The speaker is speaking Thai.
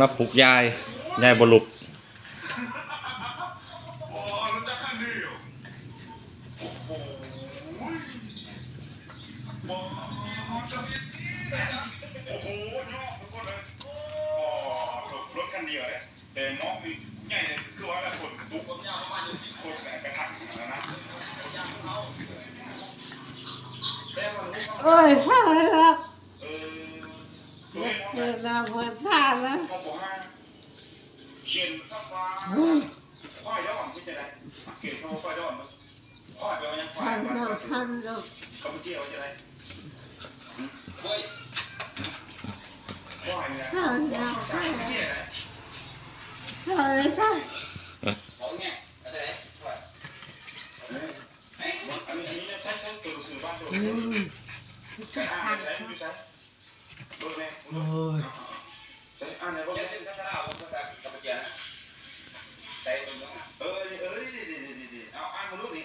มาปลุกยายบลุกโอ้โหเนาะทุกคนเลยรถคันเดียวเลยแต่มองสิใหญ่เลยคือว่าแบบคนบุกคนกระถางนะ โอ้ยข้าเลยครับเกิดมาเปิดท่านะเขียนข้าวฟ้าค่อยย้อนที่จะได้เขียนข้าวค่อยย้อนค่อยไปยังฟ้า ทันเรา เขาไม่เจียวจะได้เฮ้ยค่อยเนี่ย ทันเรา ใช่ไหมเนี่ย ข้าเลยค่ะ ของเนี่ยอะไรค่อยอันนี้ใช้ตัวสื่อบ้านตัวใช้อ่านใช้ดูใช้ดูแม่ใช้อ่านในพวกนี้ก็จะเอาภาษากัมพูชาใช้ตรงนี้ดีเอาอ่านมาลูกนี่